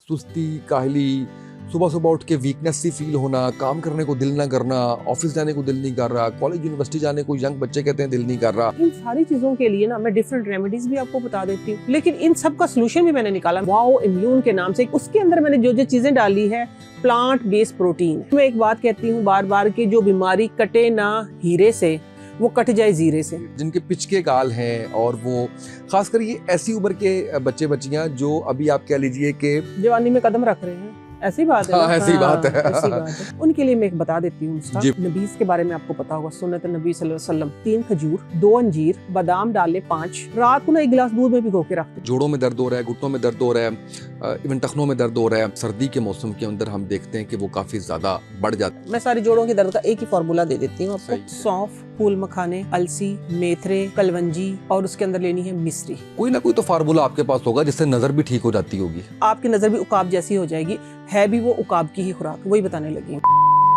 सुस्ती, काहली, सुबह सुबह उठ के वीकनेस सी फील होना, काम करने को दिल ना करना, ऑफिस जाने को दिल नहीं कर रहा, कॉलेज यूनिवर्सिटी जाने को यंग बच्चे कहते हैं दिल नहीं कर रहा। इन सारी चीजों के लिए ना मैं डिफरेंट रेमेडीज भी आपको बता देती हूँ, लेकिन इन सब का सोल्यूशन भी मैंने निकाला वाओ इम्यून के नाम से। उसके अंदर मैंने जो जो चीजें डाली है प्लांट बेस्ड प्रोटीन। मैं एक बात कहती हूँ बार बार कि जो बीमारी कटे ना हीरे से वो कट जाए जीरे से। जिनके पिचके गाल हैं और वो खासकर ये ऐसी उम्र के बच्चे बच्चियां जो अभी आप कह लीजिए कि जवानी में कदम रख रहे हैं, ऐसी बात है ना? हाँ, ऐसी बात है। ऐसी बात है। उनके लिए मैं एक बता देती हूँ नुस्खा। जी। नबीस के बारे में आपको पता होगा, सुन्नत नबी सल्लल्लाहु अलैहि वसल्लम। 3 खजूर, 2 अंजीर, बादाम डाले 5, रात को ना 1 गिलास दूध में भिगो के रखते। जोड़ों में दर्द हो रहा है, घुटनों में दर्द हो रहा है, इवन टखनों में दर्द हो रहा है, सर्दी के मौसम के अंदर हम देखते हैं कि वो काफी ज्यादा बढ़ जाता है। मैं सारी जोड़ों के दर्द का एक ही फॉर्मूला दे देती हूँ आपको। सही है। सौंफ, फूल मखाने, अलसी, मेथरे, कलवंजी और उसके अंदर लेनी है मिश्री। कोई ना कोई तो फार्मूला आपके पास होगा जिससे नजर भी ठीक हो जाती होगी। आपकी नजर भी उकाब जैसी हो जाएगी, है भी वो उकाब की ही खुराक, वही बताने लगी हूँ।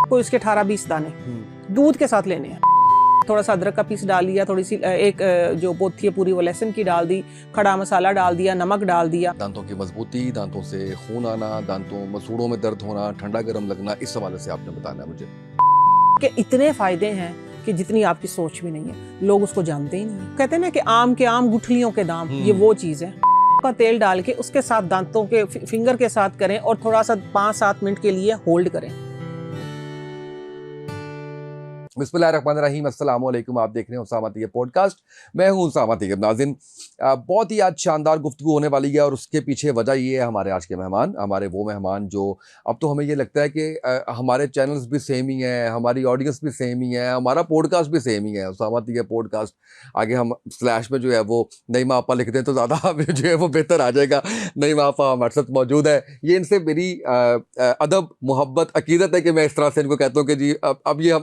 कोई उसके 18-20 दाने दूध के साथ लेने हैं। थोड़ा सा अदरक का पीस डाल दिया, थोड़ी सी एक जो पोथी है पूरी वो लहसुन की डाल दी, खड़ा मसाला डाल दिया, नमक डाल दिया। दांतों की मजबूती, दांतों से खून आना, दांतों मसूड़ों में दर्द होना, ठंडा गर्म लगना, इस हवाले से आपने बताना है मुझे कि इतने फायदे हैं कि जितनी आपकी सोच भी नहीं है, लोग उसको जानते ही नहीं। कहते हैं ना कि आम के आम गुठलियों के दाम, ये वो चीज है। का तेल डाल के उसके साथ दांतों के फिंगर के साथ करें और थोड़ा सा 5-7 मिनट के लिए होल्ड करें। बिस्मिल्लाहिर्रहमानिर्रहीम, अस्सलाम वालेकुम। आप देख रहे हैं उसामा तैयब पॉडकास्ट। मैं हूं उसामा तैयब नाज़िन। बहुत ही आज शानदार गुफ्तगू होने वाली है और उसके पीछे वजह ये है हमारे आज के मेहमान, हमारे वो मेहमान जो अब तो हमें ये लगता है कि हमारे चैनल्स भी सेम ही हैं, हमारी ऑडियंस भी सेम ही है, हमारा पॉडकास्ट भी सेम ही है, उसामा तैयब पॉडकास्ट। आगे हम स्लैश में जो है वो नईमा आपा लिख दें तो ज़्यादा जो है वो बेहतर आ जाएगा। नईमा आपा हमारे साथ मौजूद है। ये इनसे मेरी अदब मोहब्बत अकीदत है कि मैं इस तरह से इनको कहता हूँ कि जी अब ये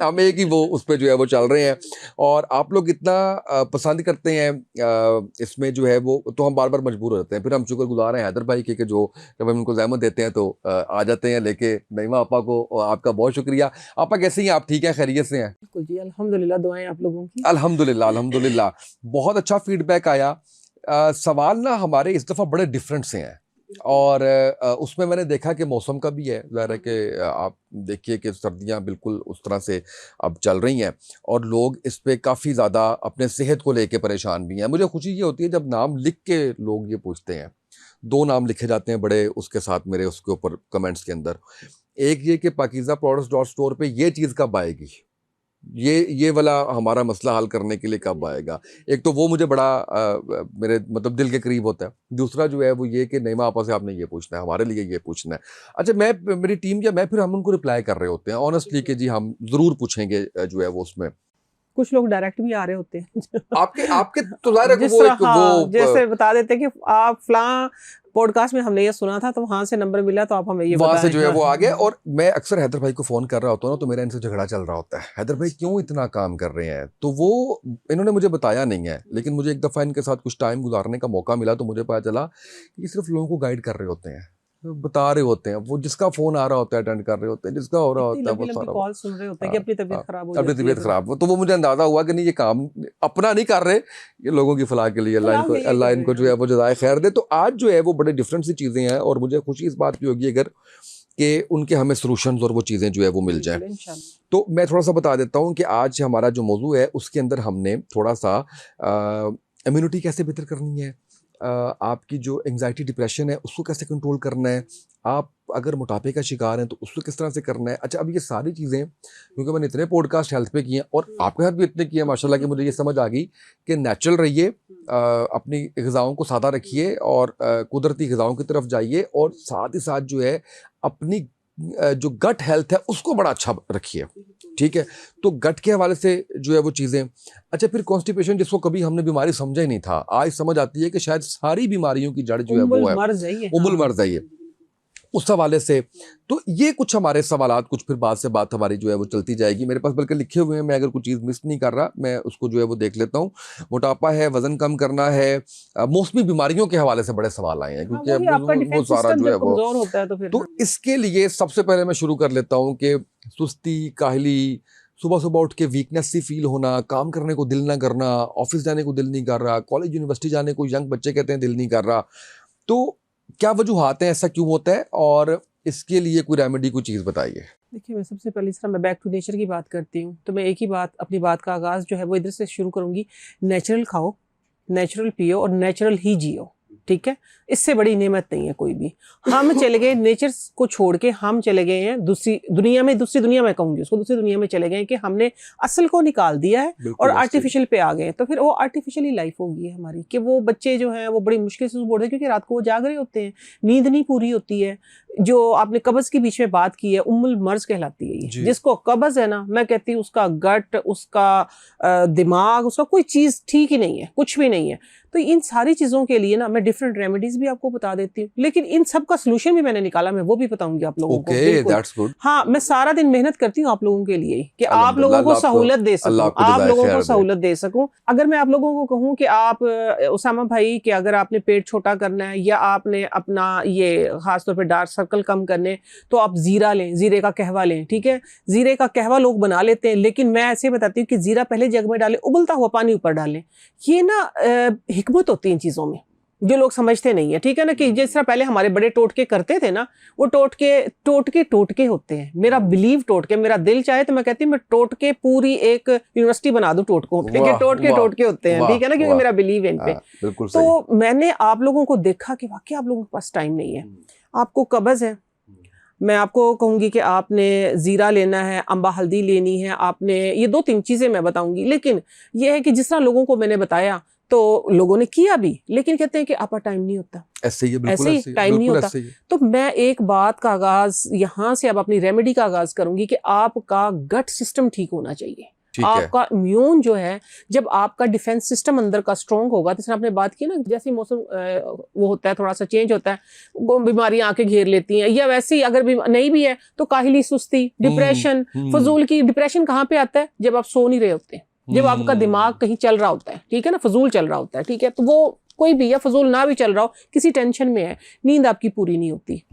हम एक ही वो उस पर जो है वो चल रहे हैं और आप लोग इतना पसंद करते हैं इसमें जो है वो, तो हम बार बार मजबूर हो जाते हैं। फिर हम शुक्रगुजार हैं हैदर भाई के कि जो जब हम उनको ज़हमत देते हैं तो आ जाते हैं लेके। नईमा आपा को आपका बहुत शुक्रिया। आपा कैसे हैं? आप ठीक हैं, खैरियत से हैं? बिल्कुल जी, अल्हम्दुलिल्लाह, दुआएं आप लोगों की। अल्हम्दुलिल्लाह अल्हम्दुलिल्लाह। बहुत अच्छा फीडबैक आया। सवाल ना हमारे इस दफ़ा बड़े डिफरेंट से हैं और उसमें मैंने देखा कि मौसम का भी है, ज़ाहिर है कि आप देखिए कि सर्दियां बिल्कुल उस तरह से अब चल रही हैं और लोग इस पे काफ़ी ज़्यादा अपने सेहत को लेके परेशान भी हैं। मुझे खुशी ये होती है जब नाम लिख के लोग ये पूछते हैं। 2 नाम लिखे जाते हैं बड़े उसके साथ मेरे उसके ऊपर कमेंट्स के अंदर। एक ये कि पाकीज़ा प्रोडक्ट्स डॉट स्टोर पे ये चीज़ कब आएगी, ये वाला हमारा मसला हल करने के लिए कब आएगा। एक तो वो मुझे बड़ा मेरे मतलब दिल के करीब होता है। दूसरा जो है वो ये कि नईमा आपा से आपने ये पूछना है, हमारे लिए ये पूछना है। अच्छा, मेरी टीम या मैं फिर हम उनको रिप्लाई कर रहे होते हैं ऑनेस्टली कि जी हम ज़रूर पूछेंगे जो है वो उसमें। कुछ लोग डायरेक्ट भी आ रहे होते हैं। आपके तो ज़ाहिर है कि जिस वो तरह एक हाँ, वो जैसे बता देते हैं कि आप फलां पॉडकास्ट में हमने ये सुना था तो वहां से नंबर मिला तो आप हमें ये वहां से बताएं। जो है वो आ गया। हाँ। और मैं अक्सर हैदर भाई को फ़ोन कर रहा होता हूँ ना तो मेरा इनसे झगड़ा चल रहा होता है, हैदर भाई क्यों इतना काम कर रहे हैं, तो वो इन्होंने मुझे बताया नहीं है, लेकिन मुझे एक दफ़ा इनके साथ कुछ टाइम गुजारने का मौका मिला तो मुझे पता चला कि ये सिर्फ लोगों को गाइड कर रहे होते हैं, बता रहे होते हैं, वो जिसका फ़ोन आ रहा होता है अटेंड कर रहे होते हैं, जिसका हो रहा इतनी होता है वो लंबी लंबी सारा कॉल सुन रहे होते हैं कि अपनी तबीयत खराब हो अपनी जाती है। तबीयत खराब हो, तो वो मुझे अंदाज़ा हुआ कि नहीं ये काम अपना नहीं कर रहे, ये लोगों की फलाह के लिए अल्लाह इनको जो है वो जज़ाए खैर दे। तो आज जो है वो बड़े डिफरेंट सी चीज़ें हैं और मुझे खुशी इस बात की होगी अगर कि उनके हमें सॉल्यूशंस और वो चीज़ें जो है वो मिल जाए। तो मैं थोड़ा सा बता देता हूँ कि आज हमारा जो मौजू है उसके अंदर हमने थोड़ा सा इम्यूनिटी कैसे बेहतर करनी है, आपकी जो एंग्जाइटी डिप्रेशन है उसको कैसे कंट्रोल करना है, आप अगर मोटापे का शिकार हैं तो उसको किस तरह से करना है। अच्छा, अब ये सारी चीज़ें क्योंकि मैंने इतने पॉडकास्ट हेल्थ पे किए हैं और आपके साथ भी इतने किए हैं माशाल्लाह कि मुझे ये समझ आ गई कि नेचुरल रहिए, अपनी ग़िज़ाओं को सादा रखिए और कुदरती ग़िज़ाओं की तरफ जाइए और साथ ही साथ जो है अपनी जो गट हेल्थ है उसको बड़ा अच्छा रखिए। ठीक है, तो गट के हवाले से जो है वो चीज़ें। अच्छा, फिर कॉन्स्टिपेशन जिसको कभी हमने बीमारी समझा ही नहीं था, आज समझ आती है कि शायद सारी बीमारियों की जड़ जो है वो है उमुल मर्ज़ है ये, उस हवाले से। तो ये कुछ हमारे सवालात, कुछ फिर बात से बात हमारी जो है वो चलती जाएगी। मेरे पास बल्कि लिखे हुए हैं, मैं अगर कुछ चीज़ मिस नहीं कर रहा मैं उसको जो है वो देख लेता हूँ। मोटापा है, वज़न कम करना है, मौसमी बीमारियों के हवाले से बड़े सवाल आए हैं क्योंकि वो सारा जो है वो तो इसके लिए सबसे पहले मैं शुरू कर लेता हूँ कि सुस्ती, काहली, सुबह सुबह उठ के वीकनेस सी फील होना, काम करने को दिल ना करना, ऑफिस जाने को दिल नहीं कर रहा, कॉलेज यूनिवर्सिटी जाने को यंग बच्चे कहते हैं दिल नहीं कर रहा, तो क्या वजूहात हैं, ऐसा क्यों होता है, और इसके लिए कोई रेमेडी, कोई चीज़ बताइए। देखिए, मैं सबसे पहले इस तरह मैं बैक टू नेचर की बात करती हूँ, तो मैं एक ही बात, अपनी बात का आगाज़ जो है वो इधर से शुरू करूँगी। नेचुरल खाओ, नेचुरल पियो और नेचुरल ही जियो, ठीक है। इससे बड़ी नेमत नहीं है कोई भी। हम चले गए नेचर को छोड़ के, हम चले गए हैं दूसरी दुनिया में कहूँगी उसको, दूसरी दुनिया में चले गए कि हमने असल को निकाल दिया है और आर्टिफिशियल पे आ गए। तो फिर वो आर्टिफिशियल ही लाइफ होगी हमारी, कि वो बच्चे जो हैं वो बड़ी मुश्किल से बोलते हैं, क्योंकि रात को वो जाग रहे होते हैं, नींद नहीं पूरी होती है। जो आपने कब्ज के बीच में बात की है, उम्मुल मर्ज कहलाती है ये। जिसको कब्ज है ना, मैं कहती हूँ उसका गट, उसका दिमाग, उसका कोई चीज़ ठीक ही नहीं है, कुछ भी नहीं है। तो इन सारी चीज़ों के लिए ना मैं डिफरेंट रेमेडीज भी आपको बता देती हूँ, लेकिन इन सब का सोल्यूशन भी मैंने निकाला, मैं वो भी बताऊंगी आप लोगों को। That's good. हाँ, मैं सारा दिन मेहनत करती हूँ आप लोगों के लिए कि आप लोगों को सहूलत दे सकूं, आप लोगों को सहूलत दे सकूं। अगर मैं आप लोगों को कहूँ कि आप उसामा भाई, कि अगर आपने पेट छोटा करना है या आपने अपना ये खासतौर पर डार्क सर्कल कम करने, तो आप जीरा लें, जीरे का कहवा लें, ठीक है। जीरे का कहवा लोग बना लेते हैं, लेकिन मैं ऐसे बताती हूँ कि जीरा पहले जग में डालें, उबलता हुआ पानी ऊपर डालें। ये ना हिकमत होती है इन चीज़ों में, जो लोग समझते नहीं है, ठीक है ना। कि जिस तरह पहले हमारे बड़े टोटके करते थे ना, वो टोटके होते हैं। मेरा बिलीव टोटके, मेरा दिल चाहे तो मैं कहती हूँ मैं टोटके पूरी एक यूनिवर्सिटी बना दूं टोटकों पे, कि टोटके होते हैं, ठीक है ना, क्योंकि मेरा बिलीव है इन पे। तो मैंने आप लोगों को देखा कि वाकई आप लोगों के पास टाइम नहीं है, आपको कब्ज है। मैं आपको कहूँगी कि आपने ज़ीरा लेना है, अम्बा हल्दी लेनी है, आपने ये 2-3 चीज़ें मैं बताऊँगी। लेकिन ये है कि जिस तरह लोगों को मैंने बताया तो लोगों ने किया भी, लेकिन कहते हैं कि आपका टाइम नहीं होता, ऐसे ही टाइम नहीं होता। तो मैं एक बात का आगाज यहाँ से, अब अपनी रेमेडी का आगाज करूंगी कि आपका गट सिस्टम ठीक होना चाहिए। आपका इम्यून जो है, जब आपका डिफेंस सिस्टम अंदर का स्ट्रॉन्ग होगा, जैसे आपने बात की ना, जैसे मौसम वो होता है, थोड़ा सा चेंज होता है, बीमारियां आके घेर लेती हैं, या वैसे ही अगर नहीं भी है तो काहिली, सुस्ती, डिप्रेशन, फजूल की। डिप्रेशन कहाँ पे आता है? जब आप सो नहीं रहे होते, जब आपका दिमाग कहीं चल रहा होता है, ठीक है ना, फजूल चल रहा होता है, ठीक है। तो वो कोई भी, या फजूल ना भी चल रहा हो, किसी टेंशन में है, नींद आपकी पूरी नहीं होती।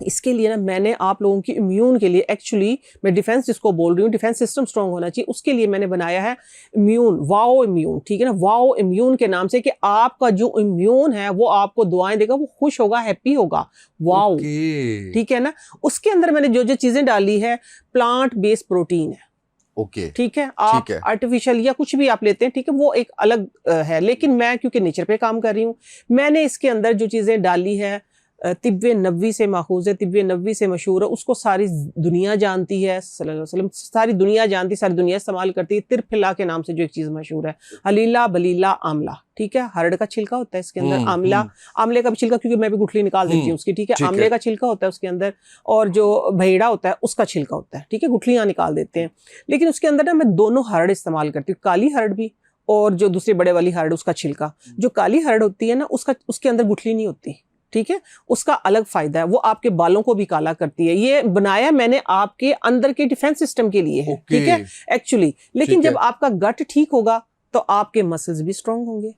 इसके लिए ना मैंने आप लोगों की इम्यून के लिए, एक्चुअली मैं डिफेंस जिसको बोल रही हूँ, डिफेंस सिस्टम स्ट्रांग होना चाहिए, उसके लिए मैंने बनाया है इम्यून, वाओ इम्यून, ठीक है ना। वाओ इम्यून के नाम से, कि आपका जो इम्यून है वो आपको दुआएं देगा, वो खुश होगा, हैप्पी होगा। वाओ, ठीक है ना। उसके अंदर मैंने जो जो चीजें डाली है, प्लांट बेस्ड प्रोटीन है, ठीक है। आप आर्टिफिशियल या कुछ भी आप लेते हैं, ठीक है, वो एक अलग है। लेकिन मैं क्योंकि नेचर पे काम कर रही हूँ, मैंने इसके अंदर जो चीजें डाली है, तिब्बे नबवी से माखूज है, तिब्बे नबवी से मशहूर है, उसको सारी दुनिया जानती है, सल्लल्लाहु अलैहि वसल्लम, सारी दुनिया जानती है, सारी दुनिया इस्तेमाल करती है। तिरफिला के नाम से जो एक चीज मशहूर है, हलीला, बलीला, आमला, ठीक है। हरड़ का छिलका होता है इसके अंदर, आमले का भी छिलका, क्योंकि मैं भी गुठली निकाल देती हूँ उसकी, ठीक है। आमले का छिलका होता है उसके अंदर, और जो भेड़ा होता है उसका छिलका होता है, ठीक है, गुठलियां निकाल देते हैं। लेकिन उसके अंदर ना मैं दोनों हरड़ इस्तेमाल करती हूँ, काली हरड़ भी और जो दूसरी बड़े वाली हरड़, उसका छिलका। जो काली हरड़ होती है ना, उसके अंदर गुठली नहीं होती, ठीक है, उसका अलग फायदा है, वो आपके बालों को भी काला करती है। ये बनाया मैंने आपके अंदर के डिफेंस सिस्टम के लिए है, ठीक है, एक्चुअली। लेकिन जब आपका गट ठीक होगा तो आपके मसल्स भी स्ट्रांग होंगे,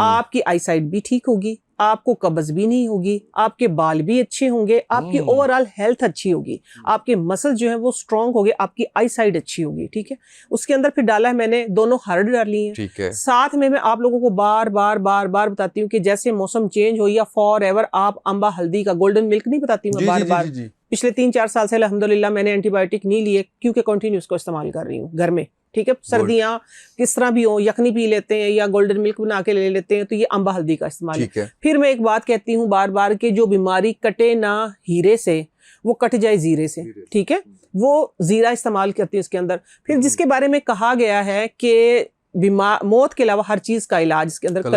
आपकी आईसाइट भी ठीक होगी, आपको कब्ज भी नहीं होगी, आपके बाल भी अच्छे होंगे, आपकी ओवरऑल हेल्थ अच्छी होगी, आपके मसल जो है वो स्ट्रांग होंगे, आपकी आईसाइट अच्छी होगी, ठीक है। उसके अंदर फिर डाला है मैंने, दोनों हरड़ डाली है, ठीक है। साथ में मैं आप लोगों को बार बार बताती हूँ कि जैसे मौसम चेंज हो या फॉर एवर आप अम्बा हल्दी का गोल्डन मिल्क नहीं बताती हूँ मैं बार पिछले 3-4 साल से अल्हम्दुलिल्लाह मैंने एंटीबायोटिक नहीं लिए, क्योंकि कंटिन्यू इसको इस्तेमाल कर रही हूँ घर में, ठीक है। सर्दियाँ किस तरह भी हो, यखनी पी लेते हैं या गोल्डन मिल्क बना के ले लेते हैं, तो ये अम्बा हल्दी का इस्तेमाल है। फिर मैं एक बात कहती हूँ बार बार कि जो बीमारी कटे ना हीरे से, वो कट जाए जीरे से, ठीक है। वो जीरा इस्तेमाल करती है उसके अंदर। फिर जिसके बारे में कहा गया है कि मौत के अलावा हर चीज का इलाज इसके अंदर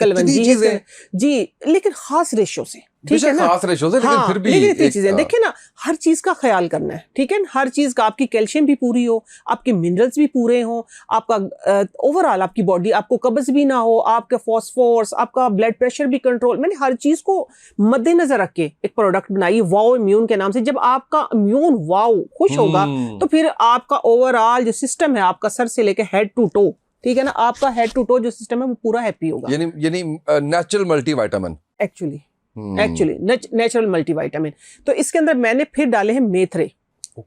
कलवंजी है जी, लेकिन खास रेशो से, ठीक है ना, खास रेशो से, लेकिन फिर भी लेकिन चीजें देखिए ना, हर चीज का ख्याल करना है, ठीक है। हर चीज का, आपकी कैल्शियम भी पूरी हो, आपके मिनरल्स भी पूरे हो, आपका ओवरऑल आपकी बॉडी, आपको कब्ज भी ना हो, आपका फॉस्फोरस, आपका ब्लड प्रेशर भी कंट्रोल। मैंने हर चीज को मद्देनजर रख के एक प्रोडक्ट बनाई, वाओ इम्यून के नाम से। जब आपका इम्यून वाओ खुश होगा तो फिर आपका ओवरऑल जो सिस्टम है, आपका सर से लेके हेड टू टो, ठीक है ना, आपका हेड टू टो जो सिस्टम है वो पूरा हैप्पी होगा। यानी natural multivitamin, actually natural multivitamin. तो इसके अंदर मैंने फिर डाले हैं मेथरे,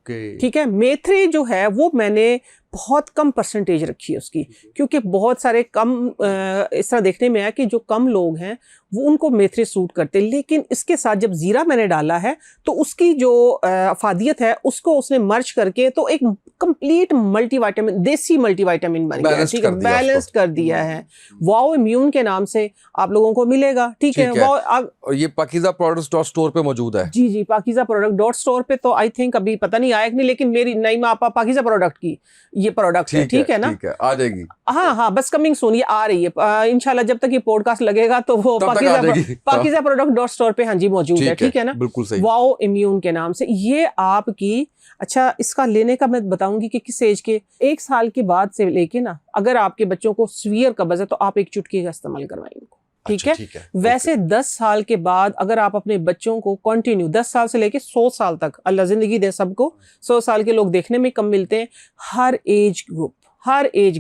ठीक है। मेथरे जो है वो मैंने बहुत कम परसेंटेज रखी है उसकी, क्योंकि बहुत सारे कम इस तरह देखने में है कि जो कम लोग हैं वो उनको मेथरे सूट करते। लेकिन इसके साथ जब जीरा मैंने डाला है तो उसकी जो अफादियत है उसको उसने मर्ज करके तो एक कंप्लीट मल्टीविटामिन, देसी मल्टीविटामिन बन गया, ठीक है, बैलेंस्ड कर दिया है। वाओ इम्यून के नाम से आप लोगों को मिलेगा, ठीक है। और ये पाकीज़ा प्रोडक्ट्स डॉट स्टोर पे मौजूद है। जी जी, पाकीज़ा प्रोडक्ट डॉट स्टोर पे तो आई थिंक अभी पता नहीं आया कि नहीं, लेकिन मेरी नईमा आपा पाकीज़ा प्रोडक्ट की ये प्रोडक्ट है, ठीक है ना, ठीक है, आ जाएगी। हाँ हाँ, बस कमिंग सून, ये आ रही है इंशाल्लाह। जब तक ये पॉडकास्ट लगेगा तो वो पाकीज़ा प्रोडक्ट डॉट स्टोर पे हाँ जी मौजूद है, ठीक है ना, बिल्कुल सही। वाओ इम्यून के नाम से ये आपकी। अच्छा, इसका लेने का मैं बताऊंगी कि किस एज के, 1 साल के बाद से लेके ना, अगर आपके बच्चों को सीवियर कब्ज है तो आप एक चुटकी का इस्तेमाल करवाएं इनको, ठीक है, ठीक है। वैसे 10 साल के बाद अगर आप अपने बच्चों को कंटिन्यू 10 साल से लेके 100 साल तक, अल्लाह जिंदगी दे सबको, 100 साल के लोग देखने में कम मिलते हैं, हर एज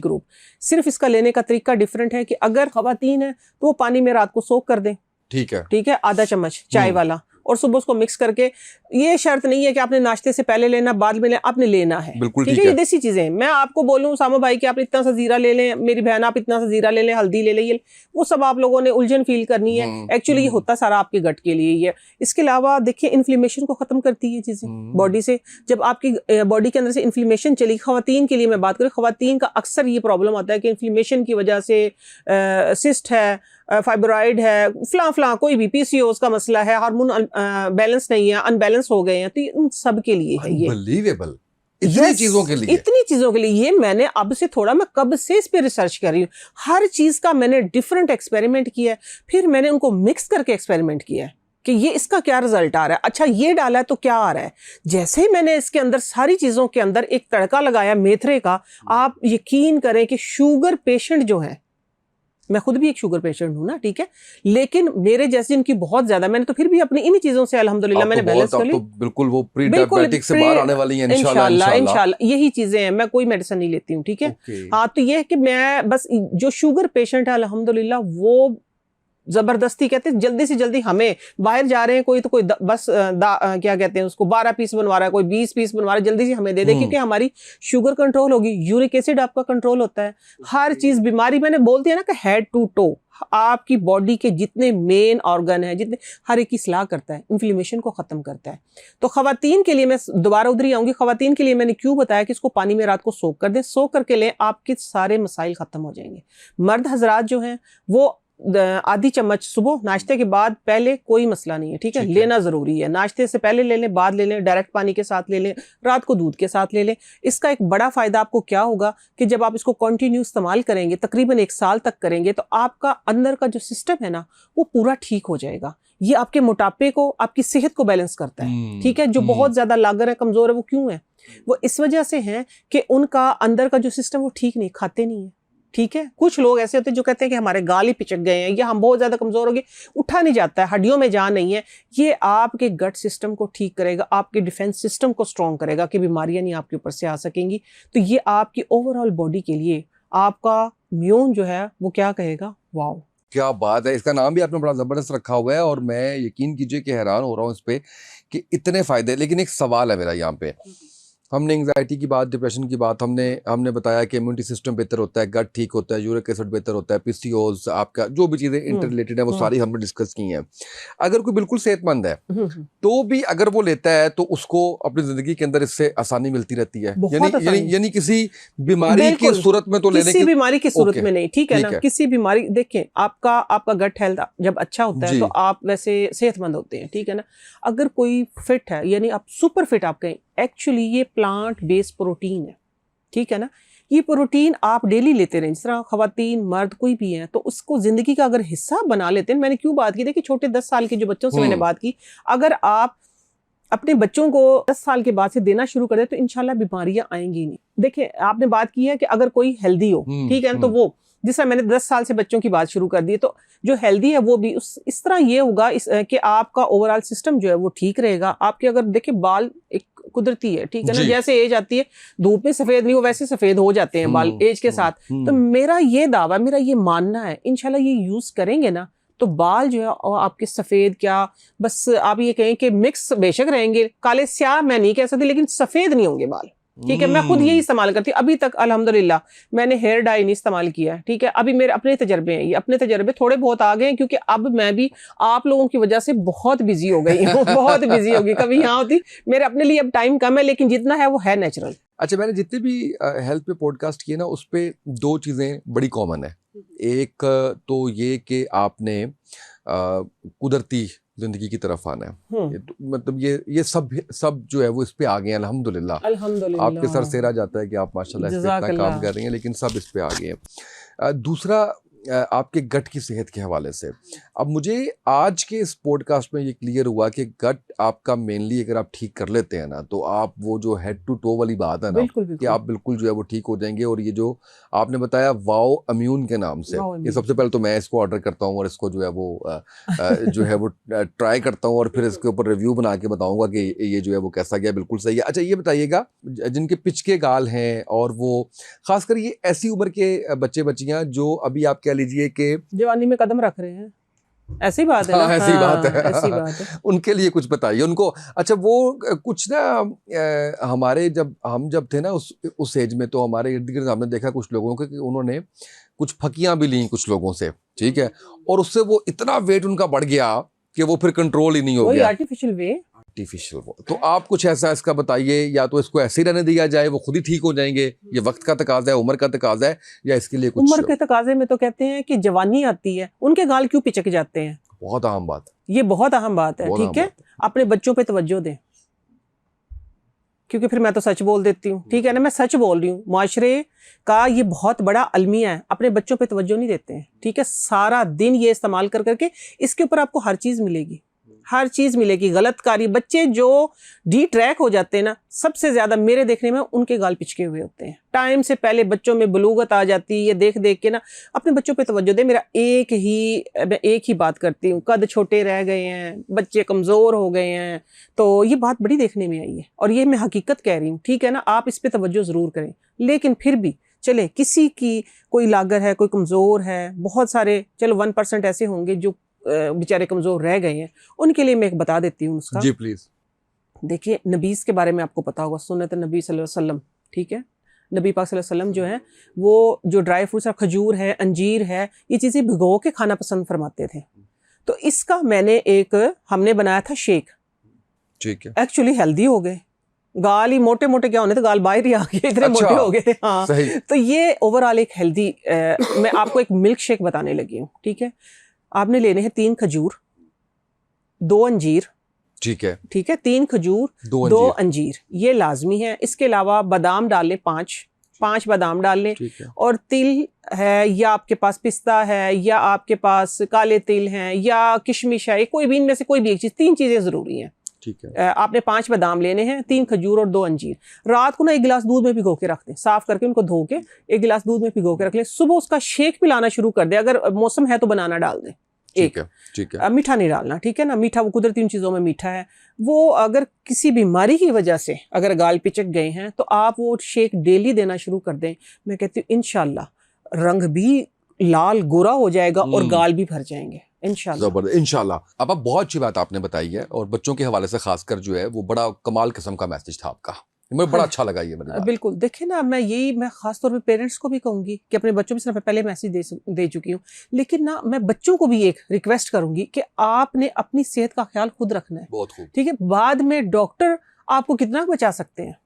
ग्रुप, सिर्फ इसका लेने का तरीका डिफरेंट है कि अगर खवातीन है तो वो पानी में रात को सोक कर दें, ठीक है, आधा चम्मच चाय वाला, और सुबह उसको मिक्स करके, ये शर्त नहीं है कि आपने नाश्ते से पहले लेना, बाद में लेना, आपने लेना है, ठीक है। ये देसी चीजें हैं। मैं आपको बोलूं सामा भाई कि आप इतना सा जीरा ले लें, मेरी बहन आप इतना सा जीरा ले लें, हल्दी ले लें, ये वो सब आप लोगों ने उलझन फील करनी है। एक्चुअली ये होता सारा आपके गट के लिए ही है। इसके अलावा देखिए, इन्फ्लेमेशन को खत्म करती है चीजें बॉडी से। जब आपकी बॉडी के अंदर से इन्फ्लेमेशन चली, खवातीन के लिए मैं बात करूँ, खवातीन का अक्सर ये प्रॉब्लम आता है कि इन्फ्लेमेशन की वजह से सिस्ट है, फाइब्रॉइड है, फला कोई भी पीसीओएस का मसला है, हार्मोन बैलेंस नहीं है, अनबैलेंस हो गए हैं, तो उन सब के लिए है ये। अनबिलीवेबल, इतनी चीजों के लिए ये मैंने अब से थोड़ा, मैं कब से इस पे रिसर्च कर रही हूँ, हर चीज का मैंने डिफरेंट एक्सपेरिमेंट किया है, फिर मैंने उनको मिक्स करके एक्सपेरिमेंट किया है कि ये इसका क्या रिजल्ट आ रहा है। अच्छा, ये डाला है तो क्या आ रहा है। जैसे ही मैंने इसके अंदर सारी चीजों के अंदर एक तड़का लगाया मेथरे का, आप यकीन करें कि शुगर पेशेंट जो है, मैं खुद भी एक शुगर पेशेंट हूं ना, ठीक है, लेकिन मेरे जैसे जिनकी बहुत ज्यादा, मैंने तो फिर भी अपनी इन्हीं चीजों से अल्हम्दुलिल्लाह मैंने बैलेंस कर ली। तो बिल्कुल वो प्री डायबिटिक से बाहर आने वाली हैं इंशाल्लाह। यही चीजें हैं, मैं कोई मेडिसिन नहीं लेती हूँ, ठीक है। हाँ, तो ये है कि मैं बस, जो शुगर पेशेंट है अल्हम्दुलिल्लाह, वो जबरदस्ती कहते हैं, जल्दी से जल्दी हमें बाहर जा रहे हैं, कोई तो कोई क्या कहते हैं उसको, 12 पीस बनवा रहा है, कोई 20 पीस बनवा रहा है, जल्दी से हमें दे दे, क्योंकि हमारी शुगर कंट्रोल होगी, यूरिक एसिड आपका कंट्रोल होता है, हर चीज, बीमारी मैंने बोलती है ना कि हेड टू टो, आपकी बॉडी के जितने मेन ऑर्गन है, जितने, हर एक की सलाह करता है, इन्फ्लेमेशन को खत्म करता है। तो खवातीन के लिए मैं दोबारा उधर ही आऊंगी, खवातीन के लिए मैंने क्यों बताया कि इसको पानी में रात को सोक कर दें, सोक करके लें, आपके सारे मसाइल खत्म हो जाएंगे। मर्द हजरात जो हैं वो आधी चम्मच सुबह नाश्ते के बाद, पहले कोई मसला नहीं है, ठीक है, लेना जरूरी है, नाश्ते से पहले ले लें, बाद ले लें, डायरेक्ट पानी के साथ ले लें, रात को दूध के साथ ले लें। इसका एक बड़ा फायदा आपको क्या होगा कि जब आप इसको कंटिन्यू इस्तेमाल करेंगे, तकरीबन 1 साल तक करेंगे, तो आपका अंदर का जो सिस्टम है ना, वो पूरा ठीक हो जाएगा। ये आपके मोटापे को, आपकी सेहत को बैलेंस करता है, ठीक है। जो बहुत ज्यादा लागर है, कमजोर है, वो क्यों है, वो इस वजह से है कि उनका अंदर का जो सिस्टम वो ठीक नहीं, खाते नहीं है, ठीक है। कुछ लोग ऐसे होते हैं जो कहते हैं कि हमारे गाल ही पिचक गए हैं, या हम बहुत ज्यादा कमजोर हो गए, उठा नहीं जाता है, हड्डियों में जान नहीं है। ये आपके गट सिस्टम को ठीक करेगा, आपके डिफेंस सिस्टम को स्ट्रॉन्ग करेगा कि बीमारियां नहीं आपके ऊपर से आ सकेंगी। तो ये आपकी ओवरऑल बॉडी के लिए, आपका इम्यून जो है वो क्या कहेगा, वाओ क्या बात है। इसका नाम भी आपने बड़ा जबरदस्त रखा हुआ है, और मैं यकीन कीजिए कि हैरान हो रहा हूँ इस पे कि इतने फायदे। लेकिन एक सवाल है मेरा यहाँ पे, हमने एंग्जाइटी की बात, डिप्रेशन की बात, हमने बताया कि इम्यूनिटी सिस्टम बेहतर होता है, गट ठीक होता है, यूरिक एसिड बेहतर होता है, पीसीओएस, आपका जो भी चीज़ें इंटर रिलेटेड है वो सारी हमने डिस्कस की हैं। अगर कोई बिल्कुल सेहतमंद है तो भी अगर वो लेता है तो उसको अपनी जिंदगी के अंदर इससे आसानी मिलती रहती है, यानी किसी बीमारी की सूरत में तो लेने की, बीमारी की सूरत में नहीं, ठीक है ना। किसी बीमारी, देखें, आपका गट हेल्थ जब अच्छा होता है तो आप वैसे सेहतमंद होते हैं, ठीक है ना। अगर कोई फिट है, यानी आप सुपर फिट, आप कहें, एक्चुअली ये प्लांट बेस्ड प्रोटीन है, ठीक है ना। ये प्रोटीन आप डेली लेते रहें, जिस तरह खवातीन मर्द कोई भी है, तो उसको जिंदगी का अगर हिस्सा बना लेते हैं। मैंने क्यों बात की, देखिए छोटे 10 साल के जो बच्चों से मैंने बात की, अगर आप अपने बच्चों को 10 साल के बाद से देना शुरू कर दे तो इंशाल्लाह बीमारियां आएंगी नहीं। देखिए, आपने बात की है कि अगर कोई हेल्दी हो, ठीक है ना, तो वो, जिस तरह मैंने 10 साल से बच्चों की बात शुरू कर दी, तो जो हेल्दी है वो भी इस तरह ये होगा कि आपका ओवरऑल सिस्टम जो है वो ठीक रहेगा। आपके अगर देखिए बाल एक कुदरती है, ठीक है ना, जैसे एज आती है, धूप में सफेद नहीं हो वैसे सफेद हो जाते हैं बाल एज के साथ। तो मेरा ये दावा, मेरा ये मानना है, इंशाल्लाह ये यूज करेंगे ना तो बाल जो है आपके सफेद, क्या बस आप ये कहें कि मिक्स बेशक रहेंगे, काले स्याह मैं नहीं कह सकती, लेकिन सफेद नहीं होंगे बाल, ठीक है, मैं खुद यही इस्तेमाल करती हूँ अभी तक अल्हम्दुलिल्लाह। मैंने हेयर डाई नहीं इस्तेमाल किया है, ठीक है। अभी मेरे अपने तजर्बे हैं, ये अपने तजर्बे थोड़े बहुत आ गए हैं, क्योंकि अब मैं भी आप लोगों की वजह से बहुत बिजी हो गई हूँ बहुत बिजी होगी। कभी यहाँ होती, मेरे अपने लिए अब टाइम कम है, लेकिन जितना है वो है नेचुरल। अच्छा, मैंने जितने भी हेल्थ पे पॉडकास्ट किए ना, उस पे 2 चीज़ें बड़ी कॉमन है। एक तो ये कि आपने कुदरती जिंदगी की तरफ आना है। मतलब ये सब जो है वो इस पे आ गए हैं अल्हम्दुलिल्लाह। अल्हम्दुलिल्लाह आपके सर से आ जाता है कि आप माशाल्लाह इस पे इतना काम कर रही हैं, लेकिन सब इस पे आ गए हैं। दूसरा, आपके गट की सेहत के हवाले से अब मुझे आज के इस पॉडकास्ट में ये क्लियर हुआ कि गट आपका मेनली अगर आप ठीक कर लेते हैं ना, तो आप वो जो हेड टू टो वाली बात है ना, कि आप बिल्कुल जो है वो ठीक हो जाएंगे। और ये जो आपने बताया वाओ इम्यून के नाम से, ये सबसे पहले तो मैं इसको ऑर्डर करता हूँ और इसको जो है वो जो है वो ट्राई करता हूँ, और फिर इसके ऊपर रिव्यू बना के बताऊंगा कि ये जो है वो कैसा गया। बिल्कुल सही है। अच्छा, ये बताइएगा, जिनके पिचके गाल हैं और वो खासकर ये ऐसी उम्र के बच्चे बच्चियां जो अभी आप कह लीजिए कि जवानी में कदम रख रहे हैं, ऐसी बात है ना? ऐसी बात है, ऐसी बात है। उनके लिए कुछ बताइए उनको। अच्छा, वो कुछ ना हमारे जब थे ना उस एज में, तो हमारे इर्द गिर्द हमने देखा कुछ लोगों के कि उन्होंने कुछ फकियां भी ली कुछ लोगों से, ठीक है, और उससे वो इतना वेट उनका बढ़ गया कि वो फिर कंट्रोल ही नहीं हो गया। आर्टिफिशियल। तो आप कुछ ऐसा इसका बताइए, या तो इसको ऐसे ही रहने दिया जाए, वो खुद ही ठीक हो जाएंगे, ये वक्त का तकाजा है, उम्र का तकाजा है, या इसके लिए कुछ? उम्र के तकाजे में तो कहते हैं कि जवानी आती है, उनके गाल क्यों पिचक जाते हैं। बहुत अहम बात, ये बहुत अहम बात है, ठीक है। अपने बच्चों पे तवज्जो दें, क्योंकि फिर मैं तो सच बोल देती हूँ, ठीक है ना, मैं सच बोल रही हूँ। माशरे का ये बहुत बड़ा अलमिया है, अपने बच्चों पे तवज्जो नहीं देते हैं, ठीक है। सारा दिन ये इस्तेमाल कर करके इसके ऊपर आपको हर चीज़ मिलेगी, हर चीज़ मिलेगी। गलतकारी बच्चे जो डी ट्रैक हो जाते हैं ना, सबसे ज़्यादा मेरे देखने में उनके गाल पिचके हुए होते हैं। टाइम से पहले बच्चों में बलूगत आ जाती है, ये देख देख के ना। अपने बच्चों पे तवज्जो दे। मैं एक ही बात करती हूँ, कद छोटे रह गए हैं, बच्चे कमज़ोर हो गए हैं, तो ये बात बड़ी देखने में आई है, और ये मैं हकीकत कह रही हूँ, ठीक है ना। आप इस पर तवज्जो ज़रूर करें, लेकिन फिर भी चले, किसी की कोई लागर है, कोई कमज़ोर है, बहुत सारे, चलो 1% ऐसे होंगे जो बेचारे कमज़ोर रह गए हैं, उनके लिए मैं एक बता देती हूँ उसका। जी प्लीज़। देखिए, नबीस के बारे में आपको पता होगा, सुन्नत नबी सल्लल्लाहु अलैहि वसल्लम, ठीक है। नबी पाक सल्लल्लाहु अलैहि वसल्लम जो है वो जो ड्राई फ्रूट्स है, खजूर है, अंजीर है, ये चीज़ें भिगो के खाना पसंद फरमाते थे। तो इसका हमने बनाया था शेक, ठीक है। एक्चुअली हेल्दी हो गए, गाल ही मोटे मोटे क्या होने थे, गाल बाहर ही आ गए, इतने मोटे हो गए थे। हाँ, तो ये ओवरऑल एक हेल्दी, मैं आपको एक मिल्क शेक बताने लगी हूँ, ठीक है। आपने लेने हैं 3 खजूर, 2 अंजीर, ठीक है, 3 खजूर, 2 अंजीर, ये लाजमी है। इसके अलावा बादाम डाल लें, 5 बादाम डाल लें, और तिल है, या आपके पास पिस्ता है, या आपके पास काले तिल हैं, या किशमिश है, कोई भी इनमें से कोई भी एक चीज़, 3 चीज़ें ज़रूरी हैं, ठीक है। आपने 5 बादाम लेने हैं, 3 खजूर और 2 अंजीर। रात को ना 1 गिलास दूध में भिगो के रख दें, साफ करके उनको धो के 1 गिलास दूध में भिगो के रख लें। सुबह उसका शेक पिलाना शुरू कर दें, अगर मौसम है तो बनाना डाल दें, ठीक है। मीठा नहीं डालना, ठीक है ना। मीठा वो कुदरती उन चीज़ों में मीठा है। वो अगर किसी बीमारी की वजह से अगर गाल पिचक गए हैं, तो आप वो शेक डेली देना शुरू कर दें। मैं कहती हूँ इंशाल्लाह रंग भी लाल गोरा हो जाएगा और गाल भी भर जाएंगे इंशाल्लाह। इंशाल्लाह। अब बहुत अच्छी बात आपने बताई है, और बच्चों के हवाले से खासकर जो है वो बड़ा कमाल किस्म का मैसेज था आपका, मुझे बड़ा अच्छा लगा ये मेरी बात। बिल्कुल। देखिए ना, मैं खास तौर पे पेरेंट्स को भी कहूंगी कि अपने बच्चों में सिर्फ पहले मैसेज दे चुकी हूँ, लेकिन ना मैं बच्चों को भी एक रिक्वेस्ट करूंगी कि आपने अपनी सेहत का ख्याल खुद रखना है, बहुत खूब, ठीक है। बाद में डॉक्टर आपको कितना बचा सकते हैं।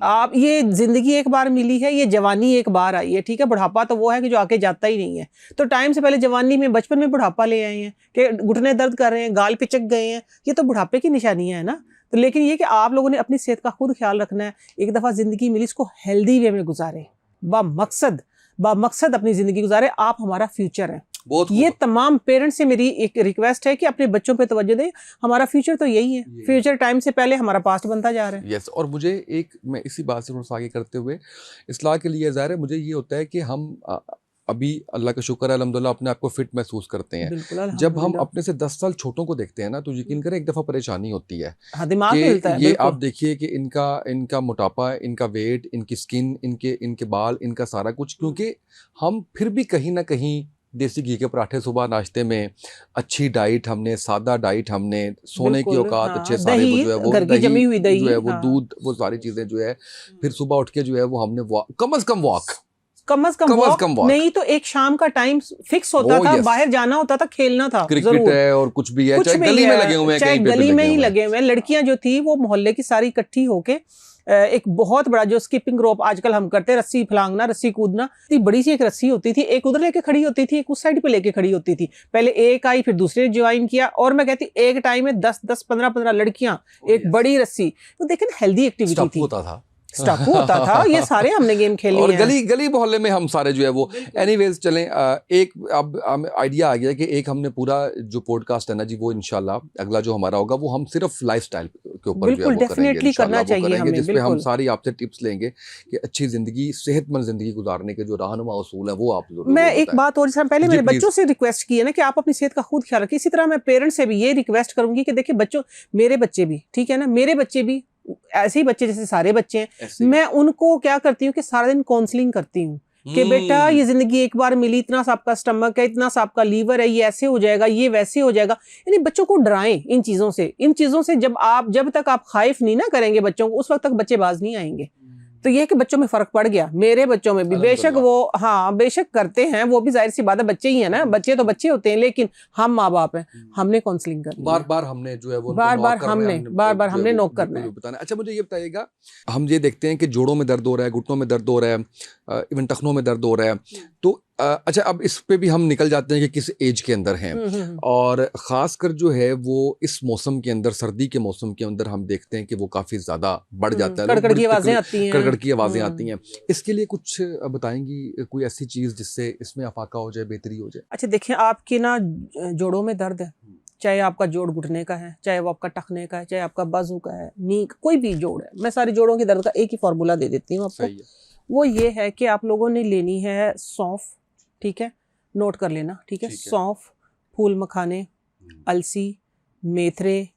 आप, ये जिंदगी एक बार मिली है, ये जवानी एक बार आई है, ठीक है। बुढ़ापा तो वो है कि जो आके जाता ही नहीं है। तो टाइम से पहले जवानी में, बचपन में बुढ़ापा ले आए हैं कि घुटने दर्द कर रहे हैं, गाल पिचक गए हैं, ये तो बुढ़ापे की निशानियां है ना। तो लेकिन ये कि आप लोगों ने अपनी सेहत का खुद ख्याल रखना है। एक दफ़ा ज़िंदगी मिली, इसको हेल्दी वे में गुजारें, बामकसद अपनी ज़िंदगी गुजारें। आप हमारा फ्यूचर है। ये तमाम पेरेंट्स से मेरी एक रिक्वेस्ट है कि अपने बच्चों पे तवज्जो दें। हमारा फ्यूचर तो यही है, फ्यूचर टाइम से पहले हमारा पास्ट बनता जा रहा है। यस, और मुझे मैं इसी बात से थोड़ा सा आगे करते हुए इस्लाह के लिए ज़ाहिर है, मुझे ये होता है कि हम अभी अल्लाह का शुक्र है अल्हम्दुलिल्लाह अपने आप को फिट महसूस करते हैं। जब हम अपने से 10 साल छोटों को देखते हैं ना, तो यकीन करें एक दफ़ा परेशानी होती है। हाँ, दिमाग हिलता है। ये आप देखिए कि इनका मोटापा, इनका वेट, इनकी स्किन, इनके बाल, इनका सारा कुछ, क्योंकि हम फिर भी कहीं ना कहीं देसी घी के पराठे सुबह नाश्ते में, अच्छी डाइट हमने, सादा डाइट हमने, सोने की बिल्कुल, औकात, हाँ, अच्छे सारे वो दही, जो है वो घर की जमी हुई दही, जो है वो हाँ। दूध, वो सारी चीजें जो है, फिर सुबह उठ के जो है वो हमने कम से कम वॉक, कम से कम वॉक, कम वॉक, नहीं तो एक शाम का टाइम फिक्स होता था, यस, बाहर जाना होता था, खेलना था क्रिकेट जरूर, है और कुछ भी है, कुछ चाहे भी गली में है, लगे हुए हैं, चाहे कहीं पे भी गली में लगे ही हुए हैं। लगे हुए हैं। लड़कियां जो थी वो मोहल्ले की सारी इकट्ठी होके एक बहुत बड़ा जो स्किपिंग रोप आजकल हम करते हैं, रस्सी फलांगना, रस्सी कूदना, इतनी बड़ी सी एक रस्सी होती थी, एक उधर लेके खड़ी होती थी, एक उस साइड पे लेके खड़ी होती थी। पहले एक आई, फिर दूसरे ने ज्वाइन किया, और मैं कहती एक टाइम में 10-10, 15-15 लड़कियां, एक बड़ी रस्सी। तो देखें ना, हेल्दी एक्टिविटी स्टफ थी, होता था, स्टापू होता था, ये सारे हमने गेम खेली और हैं। गली मोहल्ले में हम सारे जो है वो, एनीवेज चलें, एक अब आइडिया आ गया कि एक हमने पूरा जो पॉडकास्ट है ना जी, वो इंशाल्लाह अगला जो हमारा होगा वो हम सिर्फ लाइफस्टाइल के ऊपर जो है बिल्कुल, वो करेंगे, डेफिनेटली इंशाल्लाह करना वो चाहिए करेंगे, हमें, जिसमें हम बिल्कुल। सारी आपसे टिप्स लेंगे कि अच्छी जिंदगी, सेहतमंद जिंदगी गुजारने के जो रहनुमा उसूल है वो आप जरूर मैं वो एक बताएं। बात और, जैसे पहले जी, मेरे प्लीज। बच्चों से रिक्वेस्ट की है ना कि आप अपनी सेहत का खुद ख्याल रखिए, इसी तरह मैं पेरेंट्स से भी ये रिक्वेस्ट करूंगी कि देखिए बच्चों, मेरे बच्चे भी, ठीक है ना, मेरे बच्चे भी ऐसे ही बच्चे जैसे सारे बच्चे हैं, ऐसे ही। मैं उनको क्या करती हूँ कि सारा दिन काउंसलिंग करती हूँ कि बेटा ये जिंदगी एक बार मिली, इतना सा आपका स्टमक है, इतना सा आपका लीवर है, ये ऐसे हो जाएगा, ये वैसे हो जाएगा। यानी बच्चों को डराएं इन चीजों से, इन चीजों से जब तक आप खौफ नहीं ना करेंगे बच्चों को, उस वक्त तक बच्चे बाज नहीं आएंगे। तो ये है कि बच्चों में फर्क पड़ गया, मेरे बच्चों में भी, बेशक वो, हाँ बेशक करते हैं वो भी, जाहिर सी बात है बच्चे ही है ना, बच्चे तो बच्चे होते हैं, लेकिन हम माँ बाप हैं, हमने काउंसलिंग करनी है, बार बार हमने जो है वो बार बार हमने नोक करना है। बताना। अच्छा, मुझे ये बताइएगा, हम ये देखते हैं कि जोड़ों में दर्द हो रहा है, घुटनों में दर्द हो रहा है, इवन टखनों में दर्द हो रहा है, तो अच्छा, अब इस पे भी हम निकल जाते हैं कि किस एज के अंदर हैं, और ख़ासकर जो है वो इस मौसम के अंदर, सर्दी के मौसम के अंदर हम देखते हैं कि वो काफ़ी ज़्यादा बढ़ जाता है, कड़कड़ की आवाज़ें आती हैं, कड़कड़ की आवाज़ें आती हैं। इसके लिए कुछ बताएंगी, कोई ऐसी चीज़ जिससे इसमें अफाका हो जाए, बेहतरी हो जाए? अच्छा देखिए, आपके ना जोड़ों में दर्द है, चाहे आपका जोड़ घुटने का है, चाहे वो आपका टखने का है, चाहे आपका बाजू का है, नी, कोई भी जोड़ है, मैं सारे जोड़ों के दर्द का एक ही फार्मूला दे देती हूँ आपको। वो ये है कि आप लोगों ने लेनी है सौंफ, ठीक है, नोट कर लेना, ठीक है, सौंफ, फूल मखाने, अलसी, मेथरे,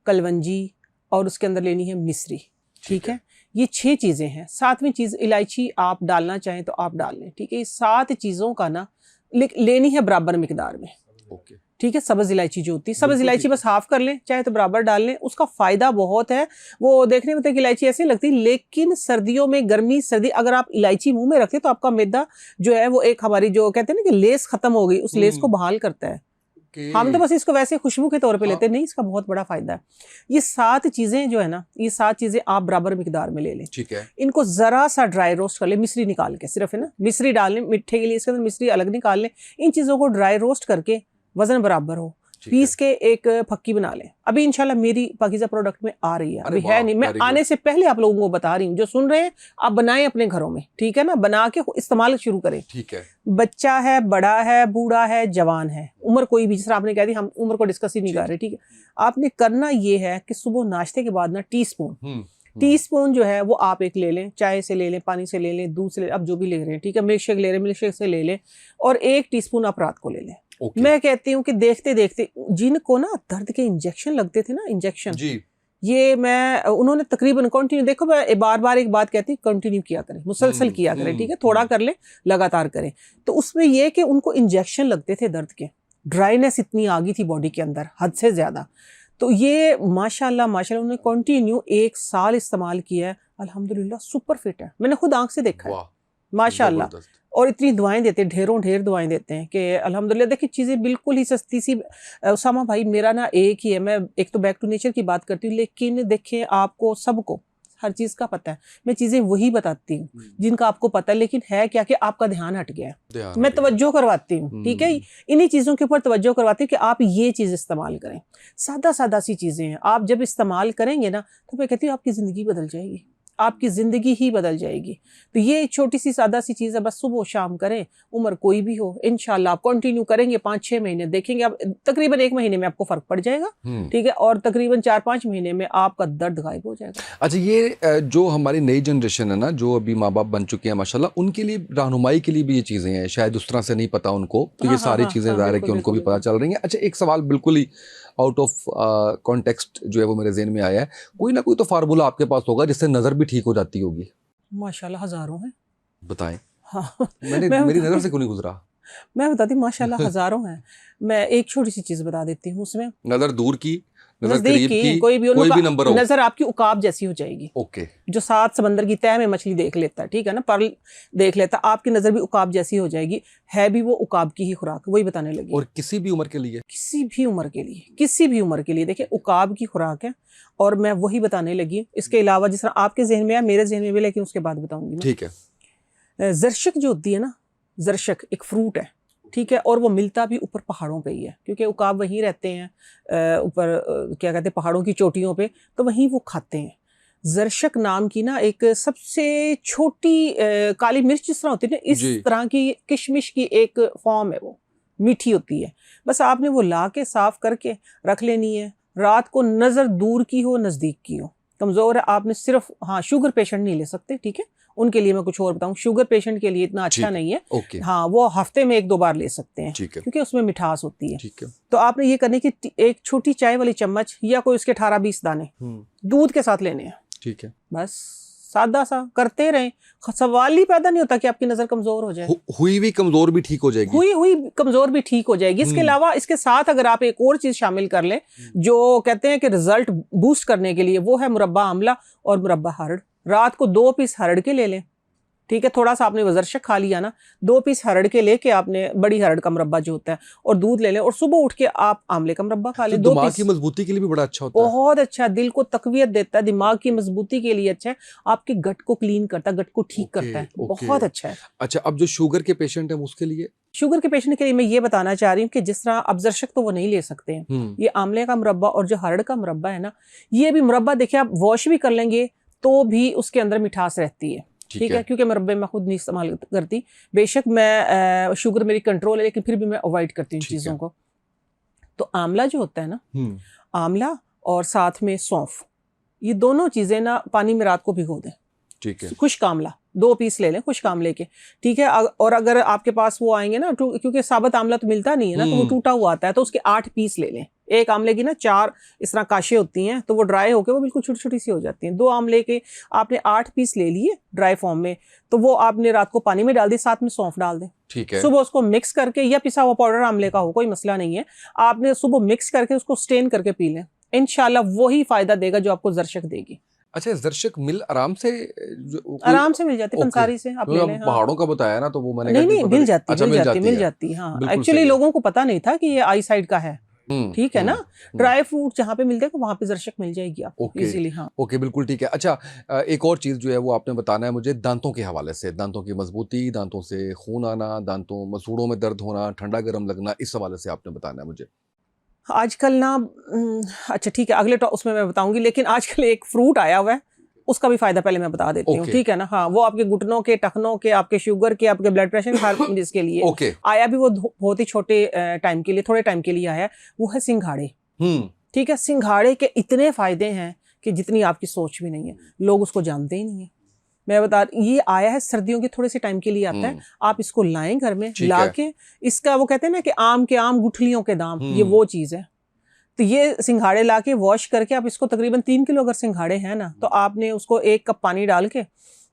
कलवंजी, और उसके अंदर लेनी है मिश्री, ठीक है। ये 6 चीज़ें हैं। 7वीं चीज़ इलायची आप डालना चाहें तो आप डाल लें, ठीक है। ये 7 चीज़ों का ना लेनी है बराबर मिकदार में, ओके, ठीक है। सब्ज़ इलायची जो होती है, सब्ज़ इलायची बस हाफ कर लें, चाहे तो बराबर डाल लें, उसका फ़ायदा बहुत है। वो देखने में तो कि इलायची ऐसी लगती, लेकिन सर्दियों में, गर्मी सर्दी, अगर आप इलायची मुंह में रखते तो आपका मैदा जो है वो, एक हमारी जो कहते हैं ना कि लेस खत्म हो गई, उस लेस को बहाल करता है। हम तो बस इसको वैसे खुशबू के तौर पे लेते हैं, नहीं, इसका बहुत बड़ा फायदा है। ये 7 चीजें जो है ना, ये 7 चीजें आप बराबर मिकदार में ले लें, ठीक है। इनको जरा सा ड्राई रोस्ट कर लें, मिश्री निकाल के, सिर्फ है ना, मिश्री डाल लें मीठे के लिए, इसके अंदर मिश्री अलग निकाल लें। इन चीजों को ड्राई रोस्ट करके वजन बराबर हो, पीस के एक फक्की बना लें। अभी इंशाल्लाह मेरी पाकीज़ा प्रोडक्ट में आ रही है, अभी है नहीं, मैं आने से पहले आप लोगों को बता रही हूँ। जो सुन रहे हैं आप बनाएं अपने घरों में, ठीक है ना, बना के इस्तेमाल शुरू करें, ठीक है। बच्चा है, बड़ा है, बूढ़ा है, जवान है, उम्र कोई भी, जिस तरह आपने कह दी, हम उम्र को डिस्कस ही नहीं कर रहे, ठीक है। आपने करना ये है कि सुबह नाश्ते के बाद ना टीस्पून जो है वो आप एक ले लें, चाय से ले लें, पानी से ले लें, दूध से ले लें, आप जो भी ले रहे हैं, ठीक है, मिल्क शेक ले रहे हैं, मिल्क शेक से ले लें, और 1 टीस्पून आप रात को ले लें। मैं कहती हूँ कि देखते देखते जिनको ना दर्द के इंजेक्शन लगते थे ना, इंजेक्शन जी, ये मैं उन्होंने तकरीबन कंटिन्यू, देखो मैं बार बार एक बात कहती हूँ, कंटिन्यू किया करें, मुसलसल किया करें, ठीक है, थोड़ा कर ले, लगातार करें। तो उसमें यह कि उनको इंजेक्शन लगते थे दर्द के, ड्राइनेस इतनी आ गई थी बॉडी के अंदर हद से ज्यादा। तो ये माशाल्लाह माशाल्लाह उन्होंने कंटिन्यू 1 साल इस्तेमाल किया है, अल्हम्दुलिल्लाह सुपर फिट है, मैंने खुद आंख से देखा है माशाल्लाह। और इतनी दवाएं देते हैं, ढेर दवाएं देते हैं कि अल्हम्दुलिल्लाह। देखिए चीज़ें बिल्कुल ही सस्ती सी। उसामा भाई मेरा ना एक ही है, मैं एक तो बैक टू नेचर की बात करती हूँ, लेकिन देखें आपको सबको हर चीज़ का पता है, मैं चीज़ें वही बताती हूँ जिनका आपको पता है, लेकिन है क्या कि आपका ध्यान हट गया है, मैं तवज्जो करवाती हूँ, ठीक है, इन्हीं चीज़ों के ऊपर तवज्जो करवाती हूँ कि आप ये चीज़ इस्तेमाल करें। सादा सी चीज़ें हैं, आप जब इस्तेमाल करेंगे ना तो मैं कहती हूँ आपकी ज़िंदगी बदल जाएगी, आपकी ज़िंदगी ही बदल जाएगी। तो ये छोटी सी सादा सी चीज़ है, बस सुबह शाम करें, उम्र कोई भी हो, इंशाल्लाह आप कंटिन्यू करेंगे 5-6 महीने, देखेंगे आप तकरीबन 1 महीने में आपको फ़र्क पड़ जाएगा, ठीक है, और तकरीबन 4-5 महीने में आपका दर्द गायब हो जाएगा। अच्छा, ये जो हमारी नई जनरेशन है ना, जो अभी माँ बाप बन चुके हैं माशाल्लाह, उनके लिए रहनुमाई के लिए भी ये चीज़ें हैं, शायद उस तरह से नहीं पता उनको, तो ये सारी चीज़ें ज़ाहिर है कि उनको भी पता चल रही हैं। अच्छा, एक सवाल बिल्कुल ही आउट ऑफ कॉन्टेक्स्ट जो है वो मेरे ज़हन में आया है, कोई ना कोई तो फार्मूला आपके पास होगा जिससे नज़र भी ठीक हो जाती होगी? माशाल्लाह हज़ारों हैं, बताएं। हाँ मेरी नज़र से क्यों नहीं गुजरा? मैं बताती हूँ माशाल्लाह हजारों हैं। मैं एक छोटी सी चीज बता देती हूँ उसमें। नजर दूर की, नजर नजदीक करीब की, की, कोई भी नंबर हो। नजर आपकी उकाब जैसी हो जाएगी। ओके। जो 7 समंदर की तह में मछली देख लेता है, ठीक है ना, पर्ल देख लेता, आपकी नजर भी उकाब जैसी हो जाएगी। है भी वो उकाब की ही खुराक, वही बताने लगी। और किसी भी उम्र के लिए, किसी भी उम्र के लिए, किसी भी उम्र के लिए, देखिए उकाब की खुराक है और मैं वही बताने लगी। इसके अलावा जिस तरह आपके जहन में है मेरे जहन में भी, लेकिन उसके बाद बताऊंगी मैं। ठीक है। जरशक जो होती है ना, जरशक एक फ्रूट है, ठीक है, और वो मिलता भी ऊपर पहाड़ों पे ही है, क्योंकि उकाब वहीं रहते हैं ऊपर, क्या कहते हैं, पहाड़ों की चोटियों पे, तो वहीं वो खाते हैं। जरशक नाम की ना एक सबसे छोटी काली मिर्च जिस तरह होती है ना, इस तरह की किशमिश की एक फॉर्म है, वो मीठी होती है। बस आपने वो ला के साफ करके रख लेनी है। रात को नज़र दूर की हो नज़दीक की हो, कमज़ोर है आपने सिर्फ, हाँ शुगर पेशेंट नहीं ले सकते, ठीक है, उनके लिए मैं कुछ और बताऊं। शुगर पेशेंट के लिए इतना अच्छा नहीं है। हाँ, वो हफ्ते में 1-2 बार ले सकते हैं, क्योंकि उसमें मिठास होती है। तो आपने ये करने की, एक छोटी चाय वाली चम्मच या कोई उसके 18-20 दाने दूध के साथ लेने हैं, ठीक है, बस सादा सा करते रहें। सवाल ही पैदा नहीं होता कि आपकी नजर कमजोर हो जाए। हुई हुई कमजोर भी ठीक हो जाएगी, हुई कमजोर भी ठीक हो जाएगी। इसके अलावा इसके साथ अगर आप एक और चीज शामिल कर लें जो कहते हैं कि रिजल्ट बूस्ट करने के लिए, वो है मुरब्बा आंवला और मुरब्बा हरड़। रात को 2 पीस हरड़ के ले लें, ठीक है, थोड़ा सा आपने वजरशक खा लिया ना, 2 पीस हरड़ के लेके आपने, बड़ी हरड़ का मुरब्बा जो होता है, और दूध ले लें, और सुबह उठ के आप आंवले का मुरब्बा खा लें। तो दिमाग की मजबूती के लिए भी बड़ा अच्छा होता है, बहुत अच्छा, दिल को तकवीयत देता है, दिमाग की मजबूती के लिए अच्छा है, आपके गट को क्लीन करता है, गट को ठीक करता है, बहुत अच्छा है। अच्छा, अब जो शुगर के पेशेंट है उसके लिए, शुगर के पेशेंट के लिए मैं ये बताना चाह रही हूँ कि जिस तरह अबजरशक तो वो नहीं ले सकते हैं, ये आंवले का मुरब्बा और जो हरड़ का मुरब्बा है ना, ये भी मुरब्बा देखिए आप वॉश भी कर लेंगे तो भी उसके अंदर मिठास रहती है, ठीक है, क्योंकि मुरब्बे मैं खुद नहीं इस्तेमाल करती। बेशक मैं शुगर मेरी कंट्रोल है, लेकिन फिर भी मैं अवॉइड करती हूँ चीज़ों को। तो आंवला जो होता है ना, आंवला और साथ में सौंफ, ये दोनों चीज़ें ना पानी में रात को भिगो दें, ठीक है। खुश्क आंवला 2 पीस ले लें, खुश्क आंवले के, ठीक है। और अगर आपके पास वो आएंगे ना, क्योंकि साबुत आंवला तो मिलता नहीं है ना, तो वो टूटा हुआ आता है, तो उसके 8 पीस ले लें। एक आंवले की ना 4 इस तरह काशे होती हैं, तो वो ड्राई होकर वो बिल्कुल छोटी छोटी सी हो जाती हैं। 2 आंवले के आपने 8 पीस ले लिए ड्राई फॉर्म में, तो वो आपने रात को पानी में डाल दिए, साथ में सौंफ डाल दें, ठीक है। सुबह उसको मिक्स करके, या पिसा हुआ पाउडर आंवले का हो, कोई मसला नहीं है, आपने सुबह मिक्स करके उसको स्टेन करके पी लें, इंशाल्लाह वही फायदा देगा जो आपको जरशक देगी। अच्छा, जरशक मिल आराम से मिल जाती है, पंसारी से आप ले लें। हाँ। पहाड़ों का बताया ना, तो वो मैंने नहीं मिल जाती। हाँ, एक्चुअली लोगों को पता नहीं था कि ये आई साइड का है, ठीक है ना। ड्राई फ्रूट जहाँ पे मिलते हैं वहां पे जरशक मिल जाएगी आपको इजीली। हाँ, ओके, बिल्कुल ठीक है। अच्छा, एक और चीज जो है वो आपने बताना है मुझे, दांतों के हवाले से, दांतों की मजबूती, दांतों से खून आना, दांतों मसूड़ों में दर्द होना, ठंडा गर्म लगना, इस हवाले से आपने बताना है मुझे। आजकल ना, अच्छा ठीक है, अगले उसमें मैं बताऊंगी, लेकिन आजकल एक फ्रूट आया हुआ है, उसका भी फायदा पहले मैं बता देती हूँ, ठीक है ना। हाँ, वो आपके घुटनों के, टखनों के, आपके शुगर के, आपके ब्लड प्रेशर के, हर चीज के लिए आया भी। वो बहुत ही छोटे टाइम के लिए, थोड़े टाइम के लिए आया, वो है सिंघाड़े, ठीक है। सिंघाड़े के इतने फायदे हैं कि जितनी आपकी सोच भी नहीं है, लोग उसको जानते ही नहीं है। मैं बता, ये आया है सर्दियों के थोड़े से टाइम के लिए आता है, आप इसको लाएं घर में, ला के इसका, वो कहते हैं ना कि आम के आम गुठलियों के दाम, ये वो चीज़ है। तो ये सिंघाड़े ला के वॉश करके आप इसको, तकरीबन 3 किलो अगर सिंघाड़े हैं ना, तो आपने उसको 1 कप पानी डाल के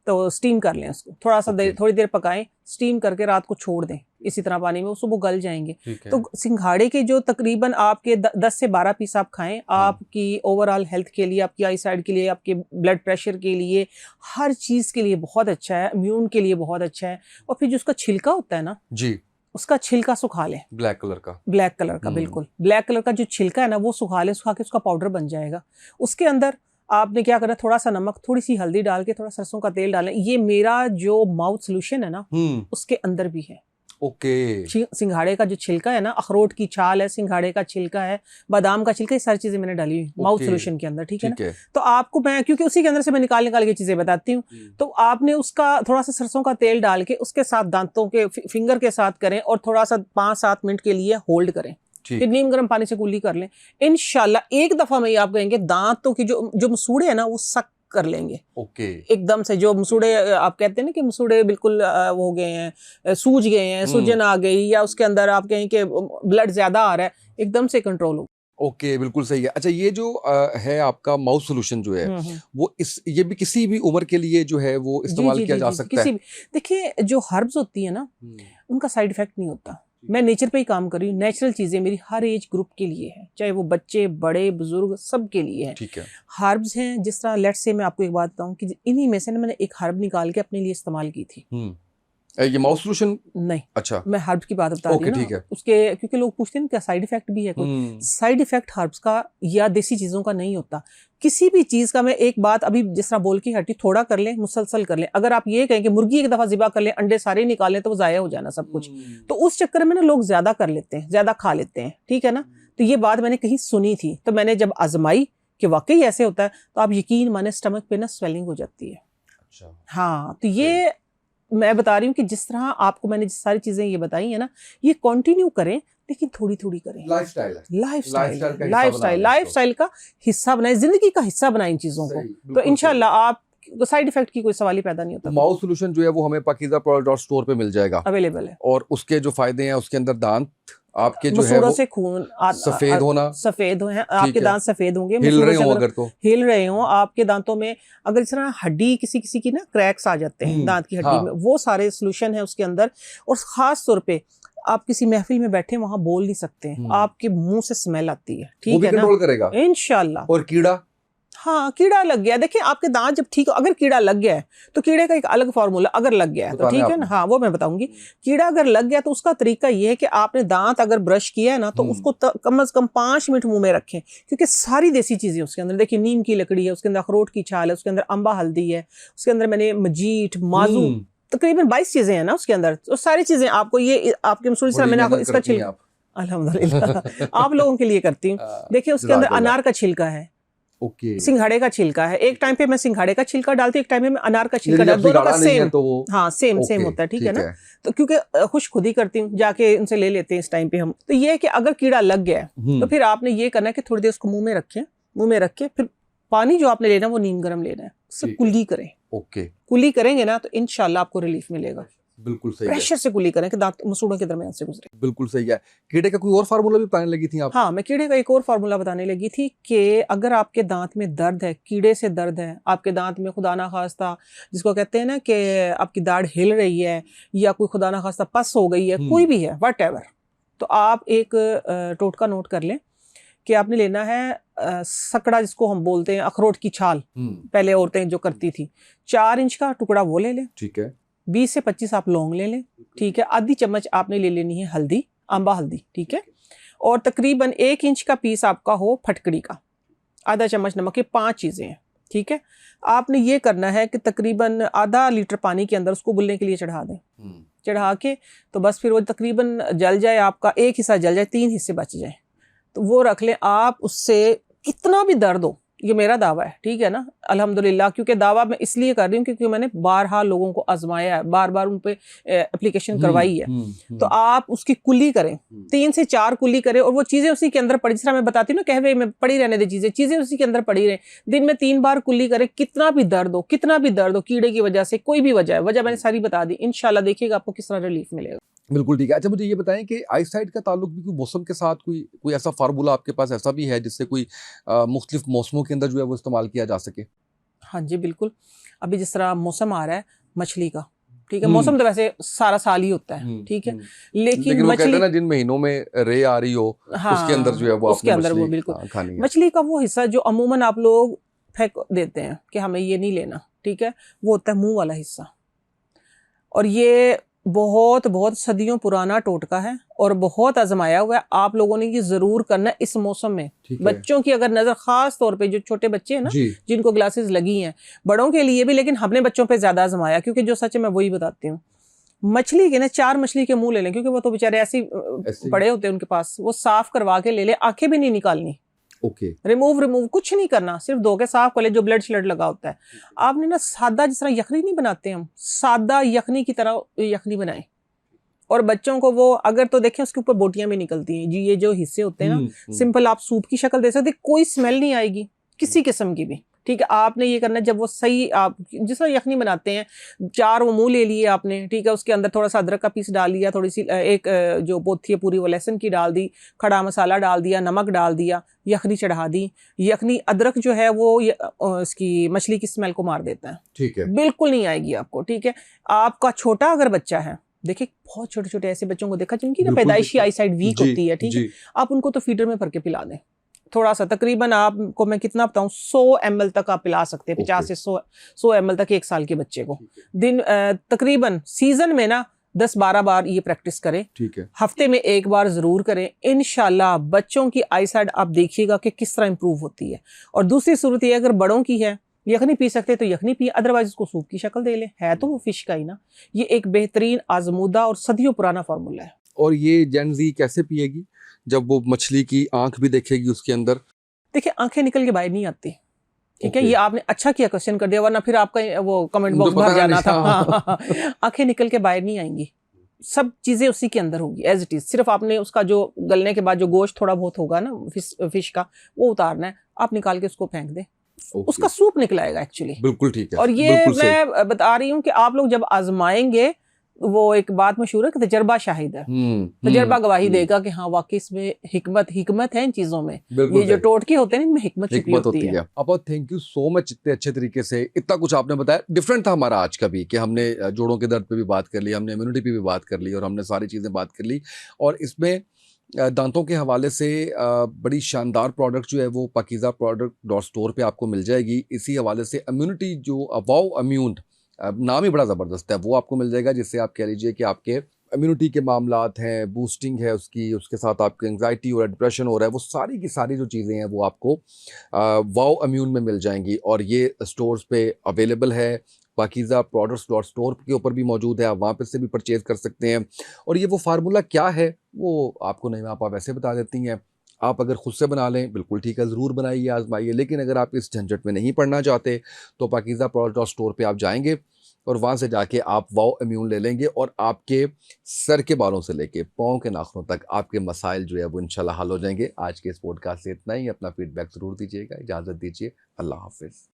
तो स्टीम कर लें उसको, थोड़ा सा थोड़ी देर पकाएं, स्टीम करके रात को छोड़ दें इसी तरह पानी में, वो सुबह गल जाएंगे। तो सिंघाड़े के जो तकरीबन आपके 10 से 12 पीस आप खाएं, आपकी ओवरऑल हेल्थ के लिए, आपकी आई साइड के लिए, आपके ब्लड प्रेशर के लिए, हर चीज़ के लिए बहुत अच्छा है, इम्यून के लिए बहुत अच्छा है। और फिर जो उसका छिलका होता है ना जी, उसका छिलका सुखा लें, ब्लैक कलर का बिल्कुल ब्लैक कलर का जो छिलका है ना, वो सुखा लें, सुखा के उसका पाउडर बन जाएगा। उसके अंदर आपने क्या करना, थोड़ा सा नमक, थोड़ी सी हल्दी डाल के, थोड़ा सरसों का तेल डालें। ये मेरा जो माउथ सोल्यूशन है ना, उसके अंदर भी है। सिंघाड़े का जो छिलका है ना, अखरोट की छाल है, सिंघाड़े का छिलका है, बादाम का छिलका, ये सारी चीजें मैंने डाली हुई माउथ सोल्यूशन के अंदर, ठीक है ना। तो आपको मैं, क्योंकि उसी के अंदर से मैं निकाल के चीजें बताती हूँ, तो आपने उसका थोड़ा सा सरसों का तेल डाल के उसके साथ दांतों के फिंगर के साथ करें, और थोड़ा सा 5-7 मिनट के लिए होल्ड करें, फिर नीम गर्म पानी से कुल्ली कर लें। इंशाल्लाह एक दफा में आप कहेंगे दांतों की जो मसूड़े है ना, वो सक कर लेंगे एकदम से। जो मसूड़े आप कहते हैं ना कि मसूड़े बिल्कुल वो हो गए हैं, सूज गए हैं, सूजन आ गई, या उसके अंदर आप कहें कि ब्लड ज्यादा आ रहा है, एकदम से कंट्रोल हो। ओके, बिल्कुल सही है। अच्छा, ये जो है आपका माउथ सोल्यूशन जो है, वो ये भी किसी भी उम्र के लिए जो है वो इस्तेमाल किया जा सकता है? देखिए, जो हर्ब्स होती है ना, उनका साइड इफेक्ट नहीं होता। मैं नेचर पे ही काम कर रही हूँ, नेचुरल चीज़ें मेरी हर एज ग्रुप के लिए है, चाहे वो बच्चे बड़े बुजुर्ग सब के लिए है। ठीक है। हर्ब्स हैं, जिस तरह लेट्स से मैं आपको एक बात बताऊँ कि इन्हीं में से ना मैंने एक हर्ब निकाल के अपने लिए इस्तेमाल की थी। ये माउथ सोल्यूशन नहीं, अच्छा, मैं हर्ब्स की बात बता रही हूँ ठीक ना है। उसके, क्योंकि लोग पूछते हैं ना क्या साइड इफेक्ट भी है कोई। साइड इफेक्ट हर्ब्स का या देसी चीज़ों का नहीं होता, किसी भी चीज़ का। मैं एक बात अभी जिस तरह बोल के हटी, थोड़ा कर लें, मुसलसल कर लें। अगर आप ये कहें कि मुर्गी एक दफ़ा ज़िबा कर लें, अंडे सारे निकाल लें, तो वो ज़ाया हो जाना सब कुछ। तो उस चक्कर में ना लोग ज़्यादा कर लेते हैं, ज़्यादा खा लेते हैं, ठीक है ना। तो ये बात मैंने कहीं सुनी थी, तो मैंने जब आजमाई कि वाकई ऐसे होता है, तो आप यकीन माने स्टमक पे ना स्वेलिंग हो जाती है। अच्छा। हाँ, तो ये मैं बता रही हूँ कि जिस तरह आपको मैंने जिस सारी चीज़ें ये बताई है ना, ये कंटिन्यू करें, लेकिन थोड़ी थोड़ी करें। लाइफस्टाइल का हिस्सा बनाए, जिंदगी का हिस्सा बनाए इन चीज़ों को, तो इंशाल्लाह आप साइड इफेक्ट की कोई सवाल ही पैदा नहीं होता। माउथ सोल्यूशन जो है वो हमें पाकीज़ा प्रोडक्ट और स्टोर पे मिल जाएगा, अवेलेबल है। और उसके जो फायदे हैं, उसके अंदर दांत आपके जो है मसूड़ों वो से खून सफेद होना, सफेद हैं आपके दांत, सफेद होंगे। हिल रहे हो अगर तो, हिल रहे हो आपके दांतों में, अगर इस तरह हड्डी किसी किसी की ना क्रैक्स आ जाते हैं दांत की हड्डी में, वो सारे सोल्यूशन है उसके अंदर। और खास तौर पे आप किसी महफिल में बैठे वहां बोल नहीं सकते, आपके मुंह से स्मेल आती है, ठीक है ना, कंट्रोल करेगा इंशाल्लाह। और कीड़ा, हाँ, कीड़ा लग गया, देखिए आपके दांत जब ठीक हो, अगर कीड़ा लग गया है तो कीड़े का एक अलग फार्मूला, अगर लग गया है तो ठीक है ना, हाँ वो मैं बताऊंगी। कीड़ा अगर लग गया तो उसका तरीका ये है कि आपने दांत अगर ब्रश किया है ना, तो उसको कम से कम 5 मिनट मुंह में रखें, क्योंकि सारी देसी चीजें उसके अंदर, देखिए नीम की लकड़ी है, उसके अंदर अखरोट की छाल है, उसके अंदर अम्बा हल्दी है, उसके अंदर मैंने मजीठ, माजू, तकरीबन 22 चीजें हैं ना उसके अंदर। तो सारी चीजें आपको ये आपके मसूरी से मैंने आपको इसका छिलका, अल्हम्दुलिल्लाह आप लोगों के लिए करती हूँ। देखिए उसके अंदर अनार का छिलका है, सिंघाड़े का छिलका है। एक टाइम पे मैं सिंघाड़े का छिलका डालती हूँ, एक टाइम पे मैं अनार का छिलका डालती हूँ, दोनों का सेम, तो हाँ सेम होता है, ठीक है ना। तो क्योंकि खुश खुद ही करती हूँ, जाके उनसे ले लेते हैं इस टाइम पे हम। तो ये है कि अगर कीड़ा लग गया है तो फिर आपने ये करना है कि थोड़ी देर उसको मुंह में रखें, मुंह में रख के फिर पानी जो आपने लेना है वो नीम गर्म लेना है, उससे कुली करें। कुली करेंगे ना तो इंशाल्लाह आपको रिलीफ मिलेगा। बिल्कुल सही प्रेशर है। से कुली करें कि दांत मसूड़ों के दरमियान से गुजरे। बिल्कुल सही है। कीड़े का कोई और फार्मूला भी बताने लगी थी आप? हाँ, मैं कीड़े का एक और फार्मूला बताने लगी थी कि अगर आपके दांत में दर्द है, कीड़े से दर्द है आपके दांत में, खुदा ना खास्ता जिसको कहते हैं ना कि आपकी दाढ़ हिल रही है, या कोई खुदा ना खास्ता पस हो गई है, कोई भी है व्हाटएवर, तो आप एक टोटका नोट कर लें कि आपने लेना है सकड़ा, जिसको हम बोलते हैं अखरोट की छाल, पहले औरतें जो करती थी, 4 इंच का टुकड़ा वो ले लें, ठीक है। 20 से 25 आप लौंग ले लें, ठीक है। आधी चम्मच आपने ले लेनी है हल्दी, अम्बा हल्दी, ठीक है। और तकरीबन 1 इंच का पीस आपका हो फटकड़ी का, आधा चम्मच नमक, ये 5 चीज़ें हैं, ठीक है। आपने ये करना है कि तकरीबन आधा लीटर पानी के अंदर उसको उबलने के लिए चढ़ा दें, चढ़ा के तो बस फिर वो तकरीबन जल जाए, आपका एक हिस्सा जल जाए, 3 हिस्से बच जाए, तो वो रख लें आप। उससे कितना भी दर्द हो, ये मेरा दावा है, ठीक है ना, अल्हम्दुलिल्लाह। क्योंकि दावा मैं इसलिए कर रही हूँ क्योंकि मैंने बारहा लोगों को आजमाया है, बार बार उन पे एप्लीकेशन करवाई है। तो आप उसकी कुली करें, 3 से 4 कुली करें, और वो चीज़ें उसी के अंदर पड़ी, जिस तरह मैं बताती हूँ ना, कहवे में पड़ी रहने दे चीज़ें उसी के अंदर पड़ी रहें। दिन में 3 बार कुली करें, कितना भी दर्द हो, कीड़े की वजह से, कोई भी वजह मैंने सारी बता दी, इंशाल्लाह देखिएगा आपको किस तरह रिलीफ मिलेगा। बिल्कुल ठीक है। अच्छा, मुझे ये बताएं कि आई साइड का ताल्लुक भी कोई मौसम के साथ, कोई ऐसा फार्मूला आपके पास ऐसा भी है जिससे कोई मुख्तलिफ मौसमों के अंदर जो है वो इस्तेमाल किया जा सके? हाँ जी बिल्कुल। अभी जिस तरह मौसम आ रहा है मछली का, ठीक है, मौसम तो वैसे सारा साल ही होता है, ठीक है, लेकिन वो मछली कहते हैं ना, जिन महीनों में रे आ रही हो, हाँ, उसके अंदर जो है वो उसके अंदर वो बिल्कुल खानी है। मछली का वो हिस्सा जो अमूमन आप लोग फेंक देते हैं कि हमें ये नहीं लेना, ठीक है, वो होता है मुंह वाला हिस्सा। और ये बहुत बहुत सदियों पुराना टोटका है और बहुत आजमाया हुआ है। आप लोगों ने ये जरूर करना है इस मौसम में। बच्चों की अगर नजर, खास तौर पे जो छोटे बच्चे हैं ना, जिनको ग्लासेस लगी हैं, बड़ों के लिए भी, लेकिन हमने बच्चों पे ज्यादा आजमाया, क्योंकि जो सच है मैं वही बताती हूँ। मछली के ना 4 मछली के मुंह ले लें, क्योंकि वो तो बेचारे ऐसे बड़े होते हैं उनके पास, वो साफ करवा के ले ले, आंखें भी नहीं निकालनी, रिमूव कुछ नहीं करना, सिर्फ धो के साफ कर ले, जो ब्लड श्लड लगा होता है। आपने ना सादा, जिस तरह यखनी नहीं बनाते हम, सादा यखनी की तरह यखनी बनाए, और बच्चों को वो अगर तो देखें उसके ऊपर बोटियां भी निकलती हैं जी, ये जो हिस्से होते हैं ना, सिंपल आप सूप की शक्ल दे सकते, कोई स्मेल नहीं आएगी किसी किस्म की भी, ठीक है। आपने ये करना है, जब वो सही, आप जिस तरह यखनी बनाते हैं, 4 वो मुंह ले लिए आपने, ठीक है, उसके अंदर थोड़ा सा अदरक का पीस डाल लिया, थोड़ी सी एक जो बोथी है पूरी वो लहसुन की डाल दी, खड़ा मसाला डाल दिया, नमक डाल दिया, यखनी चढ़ा दी। यखनी अदरक जो है वो इसकी मछली की स्मेल को मार देता है, ठीक है, बिल्कुल नहीं आएगी आपको, ठीक है। आपका छोटा अगर बच्चा है देखिए बहुत छोटे छोटे ऐसे बच्चों को देखा जिनकी ना बिल्कुल पैदाइशी देखा। आई साइड वीक जी, होती है, ठीक है, जी, आप उनको तो फीडर में भर के पिला दें थोड़ा सा, तकरीबन आपको मैं कितना बताऊं 100 ml तक आप पिला सकते हैं, 50 से 100 ml तक 1 साल के बच्चे को दिन तकरीबन सीजन में ना 10-12 बार ये प्रैक्टिस करें, ठीक है। हफ्ते में 1 बार जरूर करें। इंशाल्लाह बच्चों की आई साइड आप देखिएगा कि किस तरह इंप्रूव होती है। और दूसरी सूरत ये, अगर बड़ों की है, यखनी पी सकते तो यखनी पिए, अदरवाइज उसको सूप की शक्ल दे ले, है तो वो फिश का ही ना। ये एक बेहतरीन आजमूदा और सदियों पुराना फार्मूला है। और ये जेन ज़ी कैसे पिएगी जब वो मछली की आंख भी देखेगी उसके अंदर? देखिए आंखें निकल के बाहर नहीं आती, ठीक है, ओके। ये आपने अच्छा किया क्वेश्चन कर दिया, वरना फिर आपका वो कमेंट मुझे बॉक्स पता भर जाना नहीं, हाँ। था। आंखें निकल के बाहर नहीं आएंगी, सब चीजें उसी के अंदर होंगी एज इट इज। सिर्फ आपने उसका जो गलने के बाद जो गोश्त थोड़ा बहुत होगा ना फिश का, वो उतारना है, आप निकाल के उसको फेंक दें, ओके, उसका सूप निकलाएगा एक्चुअली। बिल्कुल ठीक है, और ये बिल्कुल सही। मैं बता रही हूँ कि आप लोग जब आजमाएंगे, वो एक बात मशहूर है कि तजर्बा शाहिद है, तजर्बा गवाही देगा कि हाँ वाकई इसमें हिकमत है इन चीजों में, बिल्कुल ये जो सही। टोटके होते हैं इनमें हिकमत छुपी हिकमत होती है। अब थैंक यू सो मच, इतने अच्छे तरीके से इतना कुछ आपने बताया। डिफरेंट था हमारा आज का भी कि हमने जोड़ों के दर्द पे भी बात कर ली, हमने इम्यूनिटी पे भी बात कर ली, और हमने सारी चीज़ें बात कर ली। और इसमें दांतों के हवाले से बड़ी शानदार प्रोडक्ट जो है वो पाकीज़ा प्रोडक्ट डॉट स्टोर पे आपको मिल जाएगी। इसी हवाले से इम्यूनिटी जो वाओ इम्यून, नाम ही बड़ा ज़बरदस्त है, वो आपको मिल जाएगा, जिससे आप कह लीजिए कि आपके इम्यूनिटी के मामलात हैं, बूस्टिंग है उसकी, उसके साथ आपको एंग्जाइटी और डिप्रेशन हो रहा है, वो सारी की सारी जो चीज़ें हैं वो आपको वाओ इम्यून में मिल जाएंगी। और ये स्टोर्स पे अवेलेबल है, पाकीज़ा प्रोडक्ट्स डॉट स्टोर के ऊपर भी मौजूद है, आप वहाँ पे से भी परचेज़ कर सकते हैं। और ये वो फार्मूला क्या है वो आपको नहीं, आप वैसे बता देती हैं। आप अगर खुद से बना लें बिल्कुल ठीक है, ज़रूर बनाइए, आजमाइए। लेकिन अगर आप इस झंझट में नहीं पड़ना चाहते तो पाकीज़ा प्रोडक्ट डॉट स्टोर पे आप जाएंगे और वहाँ से जाके आप वाओ इम्यून ले लेंगे, और आपके सर के बालों से लेके पाँव के नाखूनों तक आपके मसाइल जो है वो इंशाल्लाह हल हो जाएंगे। आज के इस पॉडकास्ट से इतना ही। अपना फीडबैक ज़रूर दीजिएगा। इजाज़त दीजिए, अल्लाह हाफिज़।